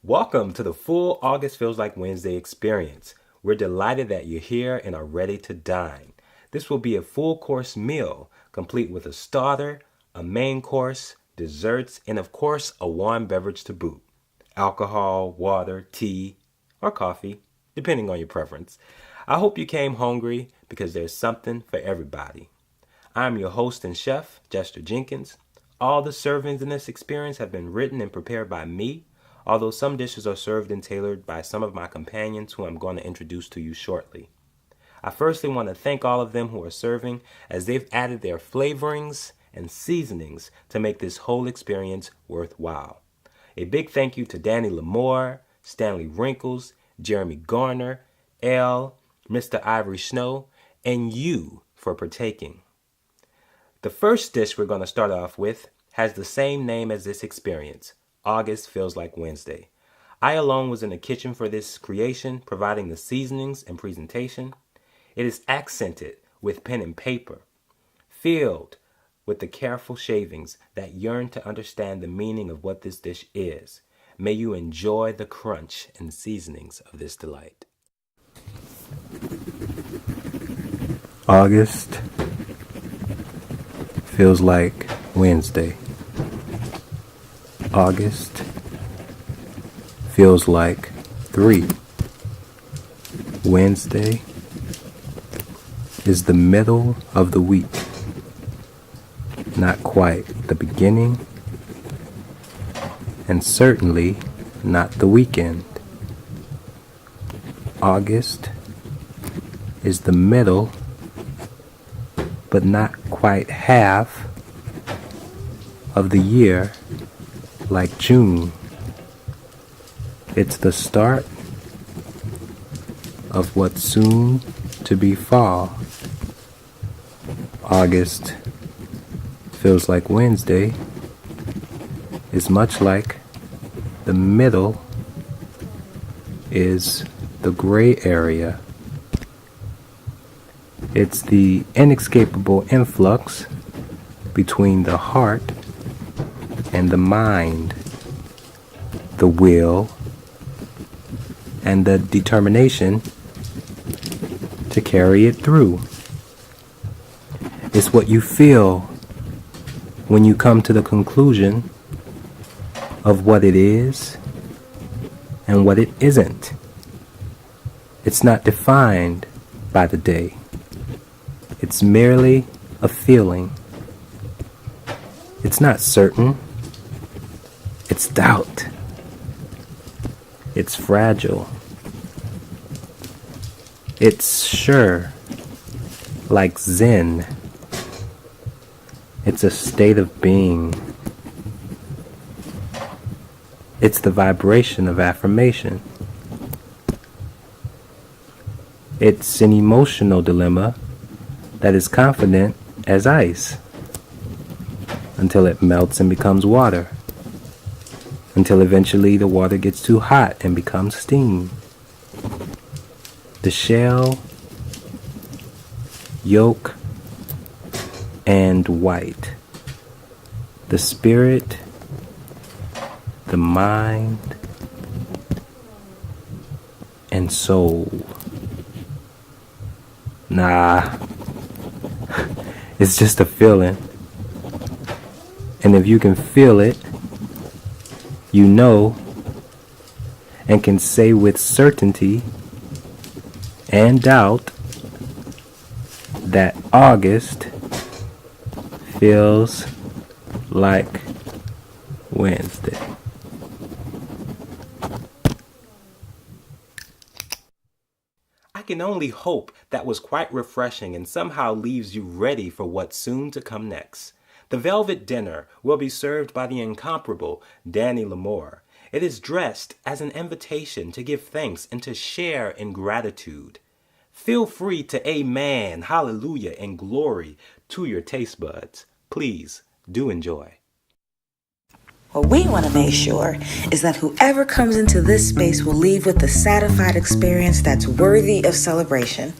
Welcome to the full August Feels Like Wednesday experience. We're delighted that you're here and are ready to dine. This will be a full course meal, complete with a starter, a main course, desserts, and of course, a warm beverage to boot. Alcohol, water, tea, or coffee, depending on your preference. I hope you came hungry because there's something for everybody. I'm your host and chef, Jester Jenkins. All the servings in this experience have been written and prepared by me, although some dishes are served and tailored by some of my companions who I'm going to introduce to you shortly. I firstly want to thank all of them who are serving, as they've added their flavorings and seasonings to make this whole experience worthwhile. A big thank you to Danny Lamore, Stanley WRINKLES, Jeremy Garner, Elle, Mr. Ivory Snow, and you for partaking. The first dish we're going to start off with has the same name as this experience, August Feels Like Wednesday. I alone was in the kitchen for this creation, providing the seasonings and presentation. It is accented with pen and paper, filled with the careful shavings that yearn to understand the meaning of what this dish is. May you enjoy the crunch and seasonings of this delight. August feels like Wednesday. August feels like 3. Wednesday is the middle of the week. Not quite the beginning, and certainly not the weekend. August is the middle, but not quite half of the year like June. It's the start of what's soon to be fall. August feels like Wednesday is much like the middle is the gray area. It's the inescapable influx between the heart and the mind, the will, and the determination to carry it through. It's what you feel when you come to the conclusion of what it is and what it isn't. It's not defined by the day. It's merely a feeling. It's not certain. It's doubt. It's fragile. It's sure, like Zen. It's a state of being. It's the vibration of affirmation. It's an emotional dilemma that is confident as ice until it melts and becomes water, until eventually the water gets too hot and becomes steam. The shell, yolk, and white. The spirit, the mind, and soul. Nah, it's just a feeling. And if you can feel it, you know, and can say with certainty and doubt that August feels like Wednesday. I can only hope that was quite refreshing and somehow leaves you ready for what's soon to come next. The Velvet Dinner will be served by the incomparable Danny Lamore. It is dressed as an invitation to give thanks and to share in gratitude. Feel free to amen, hallelujah, and glory to your taste buds. Please do enjoy. What we want to make sure is that whoever comes into this space will leave with a satisfied experience that's worthy of celebration.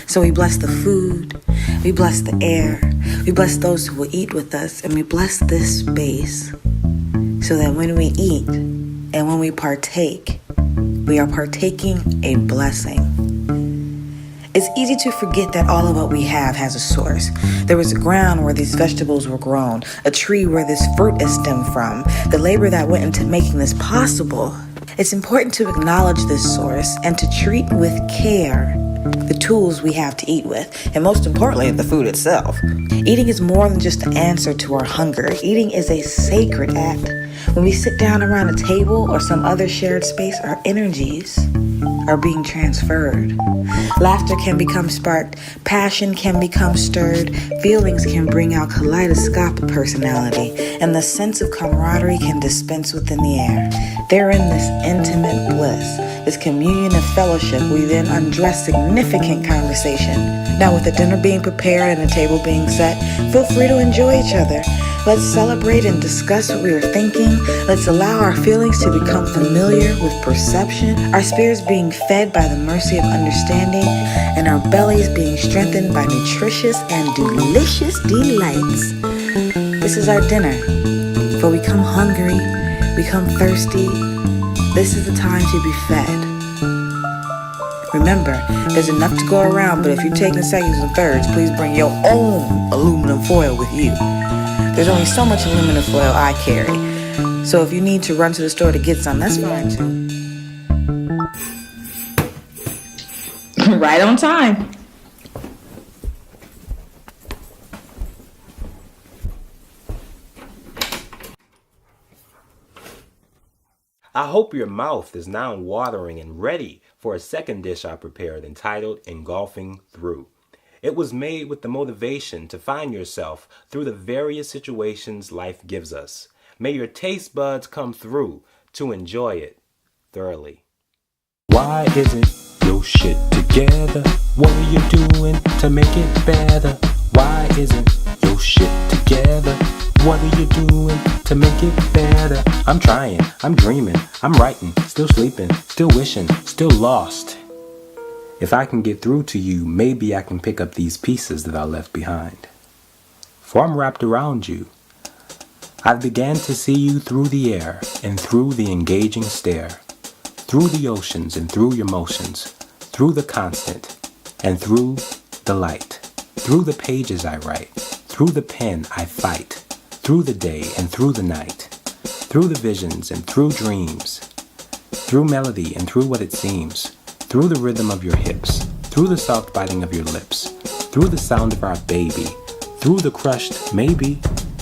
So we bless the food, we bless the air, we bless those who will eat with us, and we bless this space so that when we eat, And when we partake, we are partaking a blessing. It's easy to forget that all of what we have has a source. There was a ground where these vegetables were grown, a tree where this fruit is stemmed from, the labor that went into making this possible. It's important to acknowledge this source and to treat with care the tools we have to eat with, and most importantly, the food itself. Eating is more than just an answer to our hunger. Eating is a sacred act. When we sit down around a table or some other shared space, our energies are being transferred. Laughter can become sparked, passion can become stirred, feelings can bring out kaleidoscopic personality, and the sense of camaraderie can dispense within the air. They're in this intimate bliss, this communion of fellowship. We then undress significant conversation. Now, with the dinner being prepared and the table being set, feel free to enjoy each other. Let's celebrate and discuss what we are thinking. Let's allow our feelings to become familiar with perception, our spirits being fed by the mercy of understanding, and our bellies being strengthened by nutritious and delicious delights. This is our dinner. For we come hungry, we come thirsty. This is the time to be fed. Remember, there's enough to go around, but if you're taking seconds and thirds, please bring your own aluminum foil with you. There's only so much aluminum foil I carry, so if you need to run to the store to get some, that's fine too. Right on time. I hope your mouth is now watering and ready for a second dish I prepared entitled Engulfing Through. It was made with the motivation to find yourself through the various situations life gives us. May your taste buds come through to enjoy it thoroughly. Why isn't your shit together? What are you doing to make it better? Why isn't your shit together? What are you doing to make it better? I'm trying, I'm dreaming, I'm writing, still sleeping, still wishing, still lost. If I can get through to you, maybe I can pick up these pieces that I left behind. For I'm wrapped around you. I began to see you through the air and through the engaging stare, through the oceans and through your motions, through the constant and through the light, through the pages I write, through the pen I fight, through the day and through the night, through the visions and through dreams, through melody and through what it seems, through the rhythm of your hips, through the soft biting of your lips, through the sound of our baby, through the crushed maybe,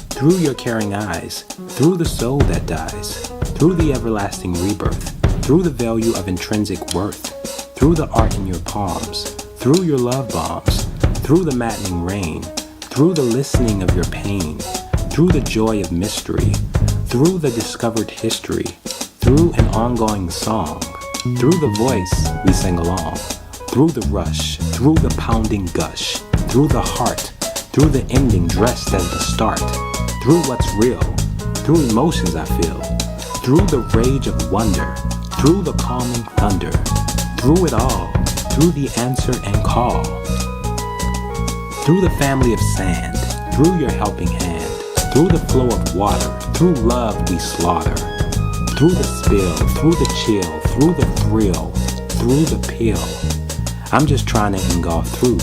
through your caring eyes, through the soul that dies, through the everlasting rebirth, through the value of intrinsic worth, through the art in your palms, through your love bombs, through the maddening rain, through the listening of your pain, through the joy of mystery, through the discovered history, through an ongoing song, through the voice we sang along, through the rush, through the pounding gush, through the heart, through the ending dressed as the start, through what's real, through emotions I feel, through the rage of wonder, through the calming thunder, through it all, through the answer and call, through the family of sand, through your helping hand, through the flow of water, through love we slaughter, through the spill, through the chill, through the thrill, through the pill. I'm just trying to engulf through,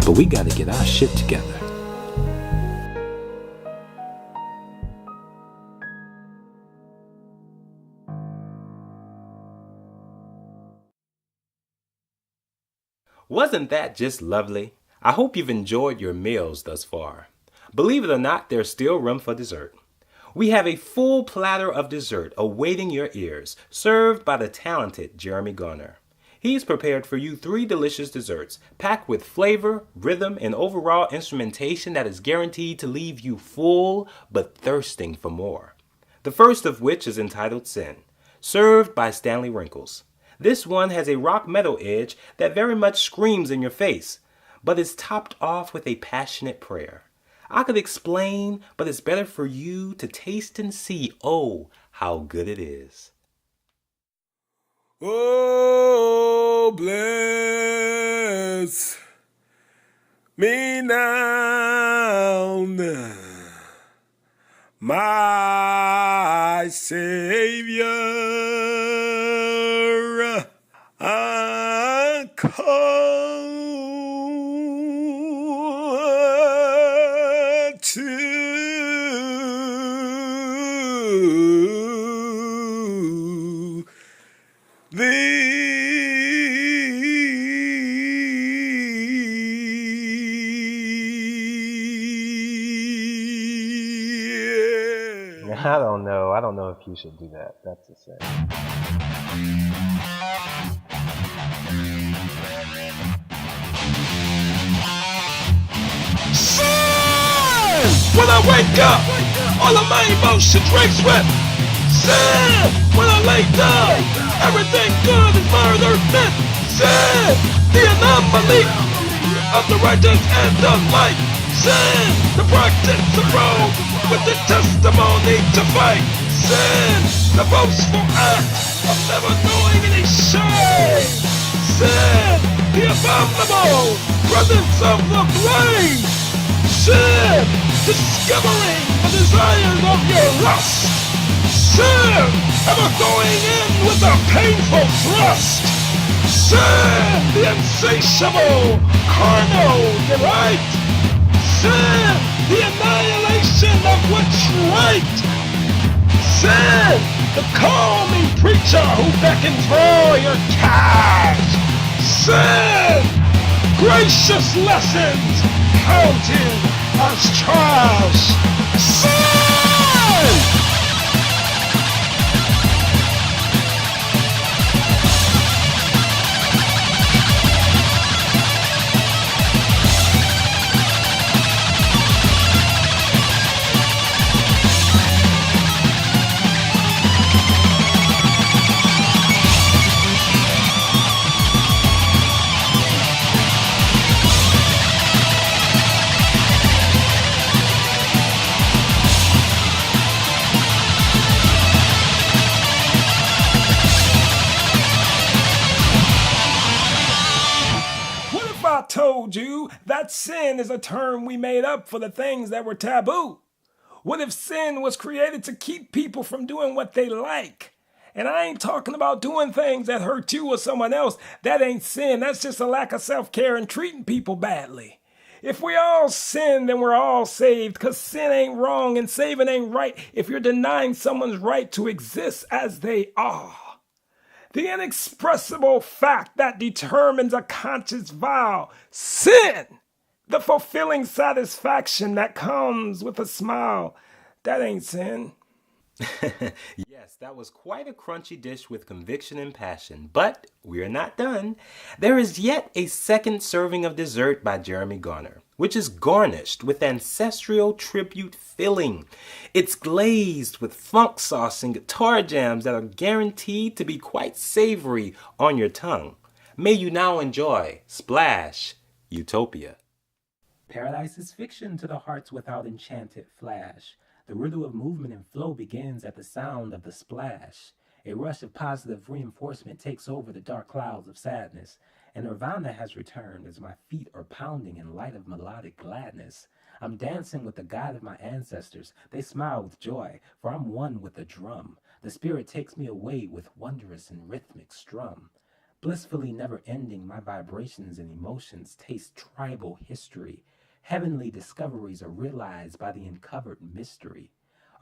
but we gotta get our shit together. Wasn't that just lovely? I hope you've enjoyed your meals thus far. Believe it or not, there's still room for dessert. We have a full platter of dessert awaiting your ears, served by the talented Jeremy Garner. He's prepared for you 3 delicious desserts, packed with flavor, rhythm, and overall instrumentation that is guaranteed to leave you full but thirsting for more. The first of which is entitled Sin, served by Stanley Wrinkles. This one has a rock metal edge that very much screams in your face, but is topped off with a passionate prayer. I could explain, but it's better for you to taste and see, oh, how good it is. Oh, bless me now, my Savior, I call to I don't know if you should do that. That's a sin. Sin! When I wake up, all of my emotions race with sin. When I lay down, everything good is murder, myth. Sin! The anomaly of the righteous and the light. Sin! The practice of road with the testimony to fight. Sin, the boastful act of never knowing any shame. Sin, the abominable presence of the flame. Sin, discovering the desires of your lust. Sin, ever going in with a painful thrust. Sin, the insatiable carnal delight. Sin, the annihilation of what's right. Sin, the calming preacher who beckons for your cash. Sin, gracious lessons counted as trash. Sin! Told you that sin is a term we made up for the things that were taboo. What if sin was created to keep people from doing what they like? And I ain't talking about doing things that hurt you or someone else. That ain't sin. That's just a lack of self-care and treating people badly. If we all sin, then we're all saved, because sin ain't wrong and saving ain't right if you're denying someone's right to exist as they are. The inexpressible fact that determines a conscious vow. Sin! The fulfilling satisfaction that comes with a smile. That ain't sin. Yes, that was quite a crunchy dish with conviction and passion, but we're not done. There is yet a second serving of dessert by Jeremy Garner, which is garnished with ancestral tribute filling. It's glazed with funk sauce and guitar jams that are guaranteed to be quite savory on your tongue. May you now enjoy Splash Utopia. Paradise is fiction to the hearts without enchanted flash. The riddle of movement and flow begins at the sound of the splash. A rush of positive reinforcement takes over the dark clouds of sadness, and Nirvana has returned as my feet are pounding in light of melodic gladness. I'm dancing with the God of my ancestors. They smile with joy, for I'm one with the drum. The spirit takes me away with wondrous and rhythmic strum. Blissfully never ending, my vibrations and emotions taste tribal history. Heavenly discoveries are realized by the uncovered mystery.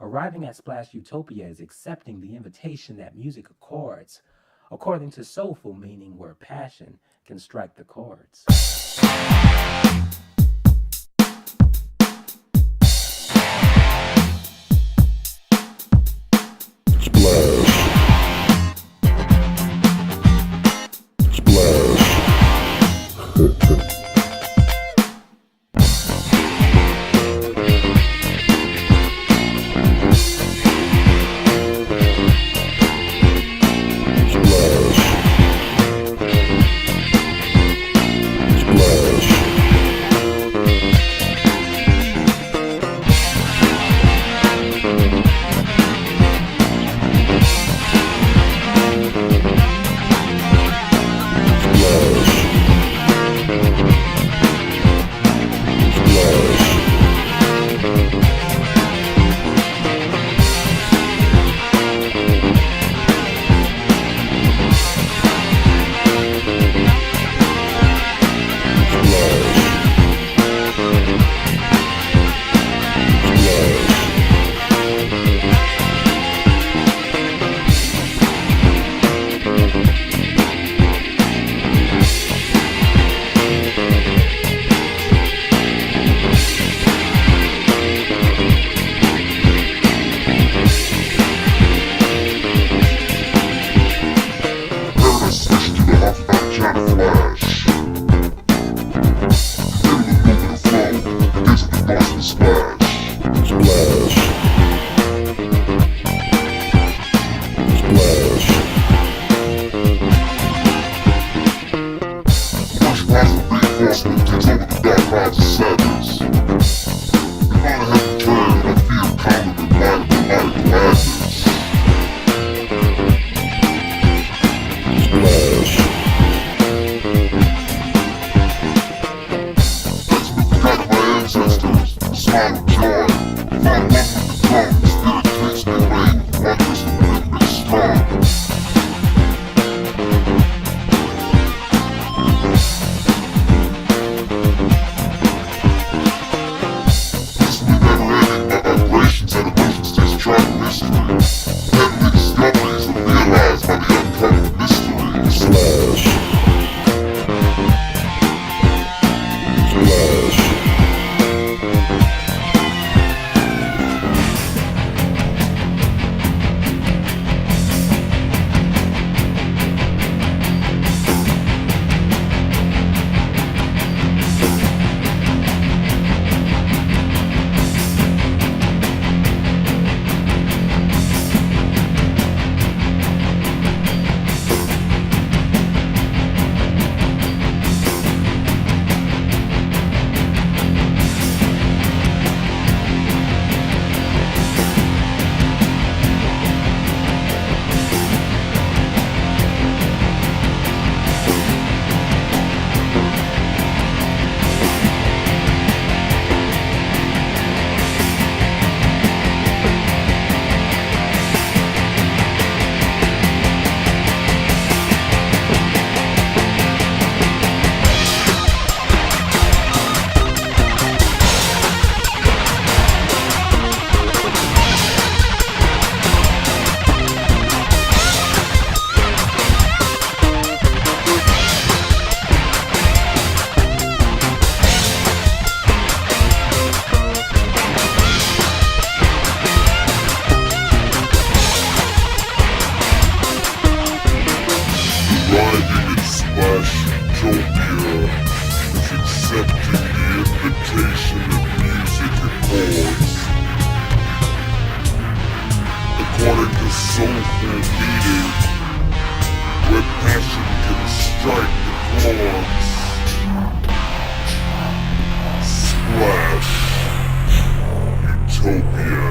Arriving at Splash Utopia is accepting the invitation that music accords, according to soulful meaning where passion can strike the chords. accepting the invitation of music and chords. According to soulful meter, where passion can strike the chords. Splash. Utopia.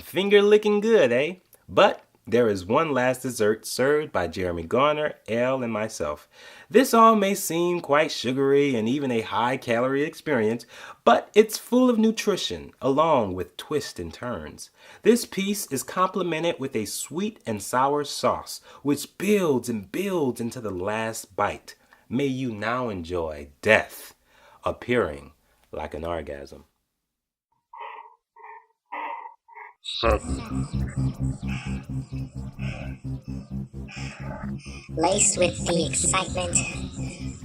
Finger licking good, eh? But there is one last dessert served by Jeremy Garner, Elle, and myself. This all may seem quite sugary and even a high-calorie experience, but it's full of nutrition, along with twists and turns. This piece is complemented with a sweet and sour sauce, which builds and builds into the last bite. May you now enjoy death, appearing like an orgasm. Laced with the excitement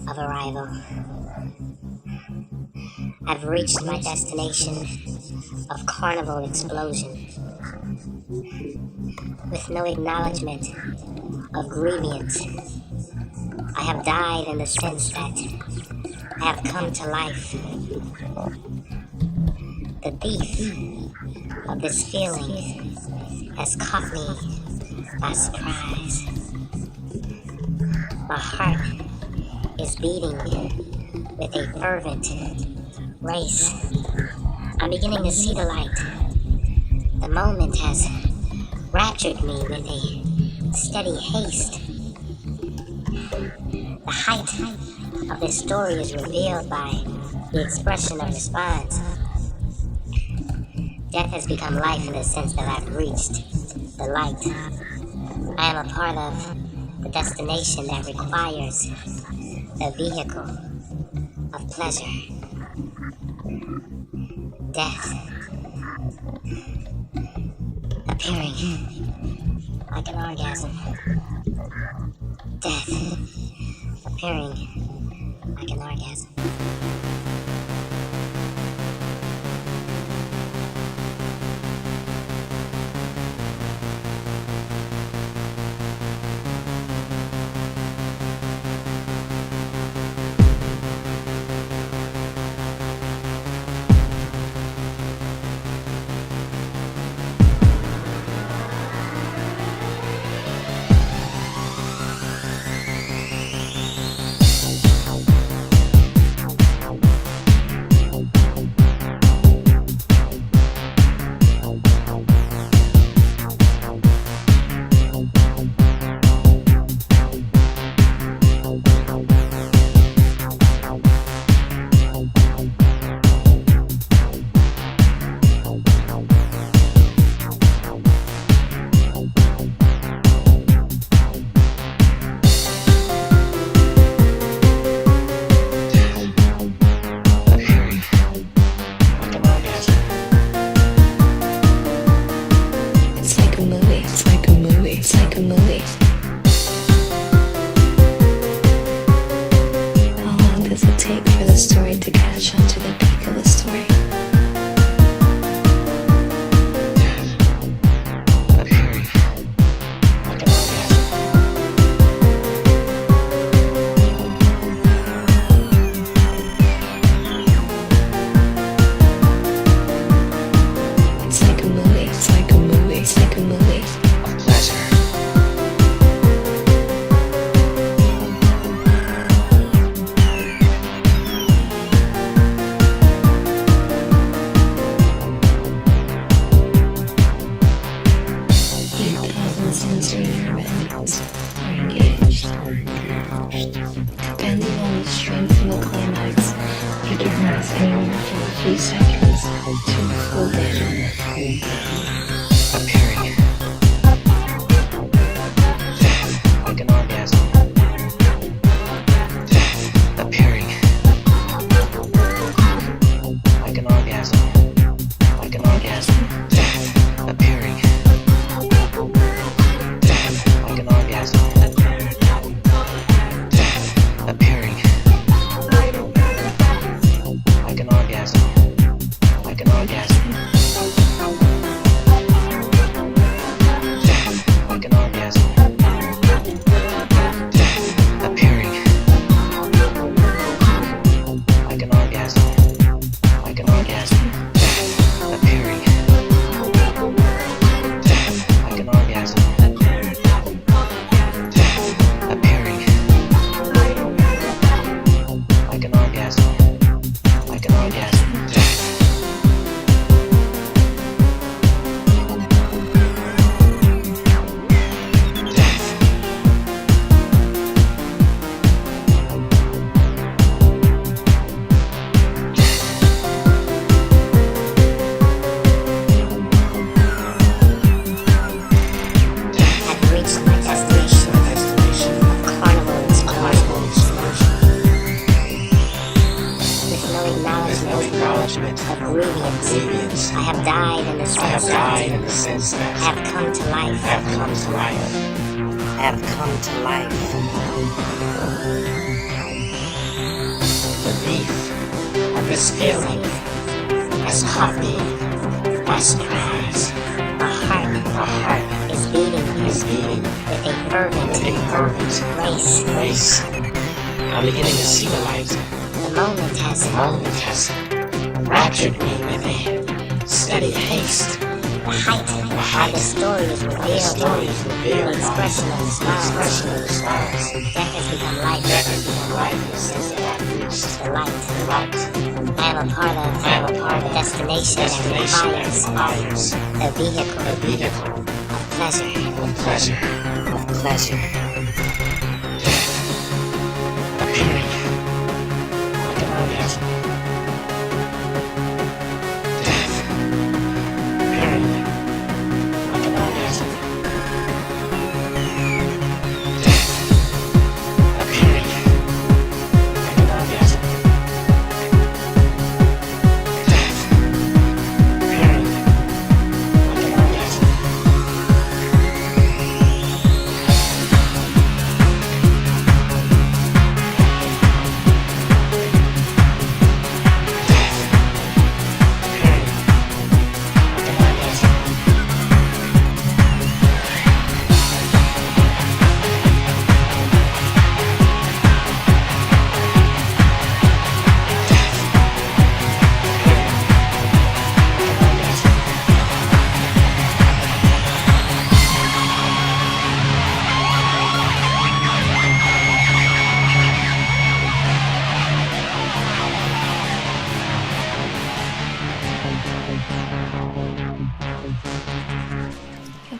of arrival, I've reached my destination of carnival explosion, with no acknowledgement of grievance. I have died in the sense that I have come to life. The thief of this feeling has caught me by surprise. My heart is beating with a fervent race. I'm beginning to see the light. The moment has raptured me with a steady haste. The height of this story is revealed by the expression of response. Death has become life in the sense that I've reached the light. I am a part of the destination that requires the vehicle of pleasure. Death, appearing like an orgasm. Death, appearing like an orgasm.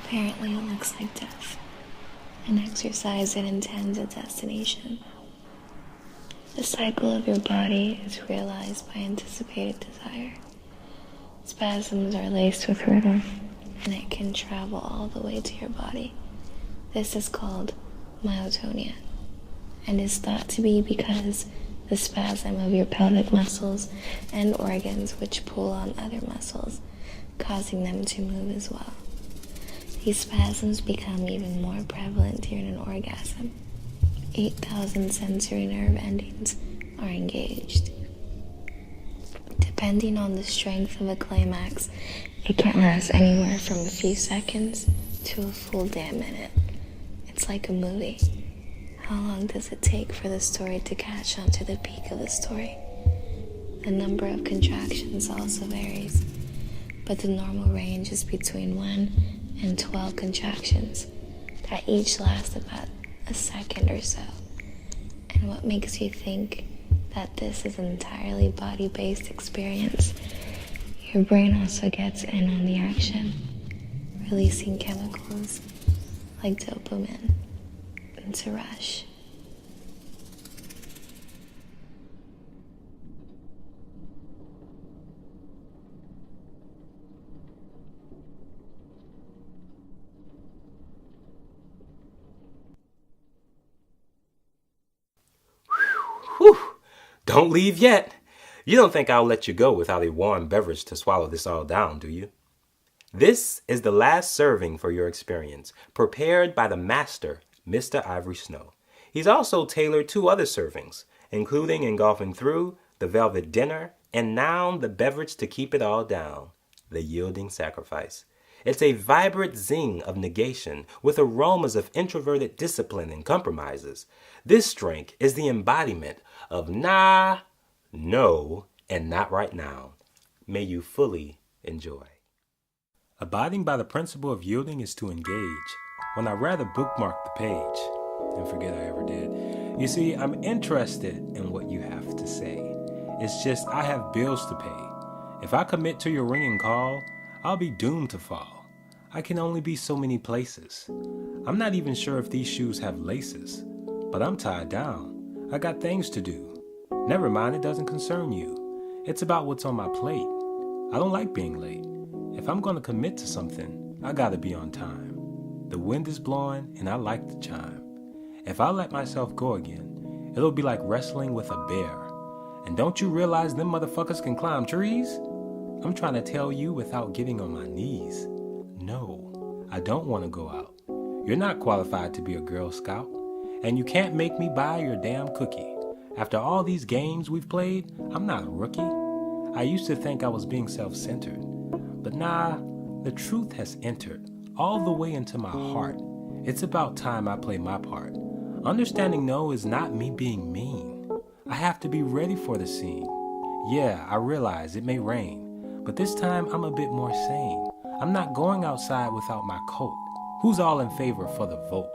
Apparently it looks like death, an exercise that intends a destination. The cycle of your body is realized by anticipated desire. Spasms are laced with rhythm, and it can travel all the way to your body. This is called myotonia, and is thought to be because the spasm of your pelvic muscles and organs which pull on other muscles, causing them to move as well. These spasms become even more prevalent during an orgasm. 8,000 sensory nerve endings are engaged. Depending on the strength of a climax, it can last anywhere from a few seconds to a full damn minute. It's like a movie. How long does it take for the story to catch on to the peak of the story? The number of contractions also varies, but the normal range is between 1 and 12 contractions that each last about a second or so. And what makes you think that this is an entirely body-based experience? Your brain also gets in on the action, releasing chemicals like dopamine into rush. Whew! Don't leave yet. You don't think I'll let you go without a warm beverage to swallow this all down, do you? This is the last serving for your experience, prepared by the master, Mr. Ivory Snow. He's also tailored 2 other servings, including Engulfing Through, the Velvet Dinner, and now the beverage to keep it all down, the Yielding Sacrifice. It's a vibrant zing of negation with aromas of introverted discipline and compromises. This drink is the embodiment of nah, no, and not right now. May you fully enjoy. Abiding by the principle of yielding is to engage, when I rather bookmark the page and forget I ever did. You see, I'm interested in what you have to say. It's just I have bills to pay. If I commit to your ringing call, I'll be doomed to fall. I can only be so many places. I'm not even sure if these shoes have laces, but I'm tied down. I got things to do. Never mind, it doesn't concern you. It's about what's on my plate. I don't like being late. If I'm going to commit to something, I gotta be on time. The wind is blowing and I like the chime. If I let myself go again, it'll be like wrestling with a bear. And don't you realize them motherfuckers can climb trees? I'm trying to tell you without getting on my knees. No, I don't want to go out. You're not qualified to be a Girl Scout. And you can't make me buy your damn cookie. After all these games we've played, I'm not a rookie. I used to think I was being self-centered. But nah, the truth has entered all the way into my heart. It's about time I play my part. Understanding no is not me being mean. I have to be ready for the scene. Yeah, I realize it may rain, but this time I'm a bit more sane. I'm not going outside without my coat. Who's all in favor for the vote?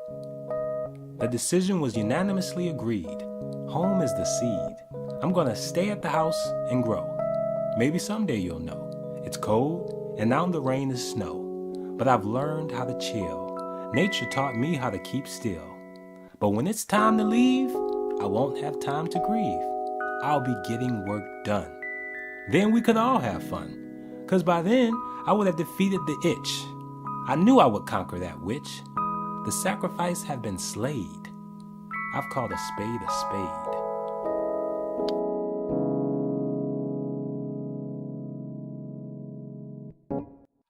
The decision was unanimously agreed. Home is the seed. I'm gonna stay at the house and grow. Maybe someday you'll know. It's cold, and now the rain is snow. But I've learned how to chill. Nature taught me how to keep still. But when it's time to leave, I won't have time to grieve. I'll be getting work done. Then we could all have fun. 'Cause by then, I would have defeated the itch. I knew I would conquer that witch. The sacrifice had been slayed. I've called a spade a spade.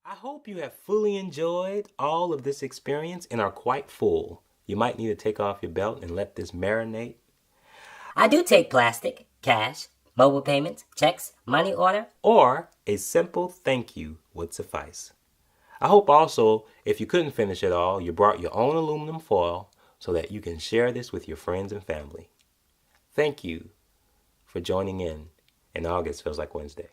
I hope you have fully enjoyed all of this experience and are quite full. You might need to take off your belt and let this marinate. I do take plastic, cash, mobile payments, checks, money order. Or a simple thank you would suffice. I hope also, if you couldn't finish it all, you brought your own aluminum foil so that you can share this with your friends and family. Thank you for joining in August Feels Like Wednesday.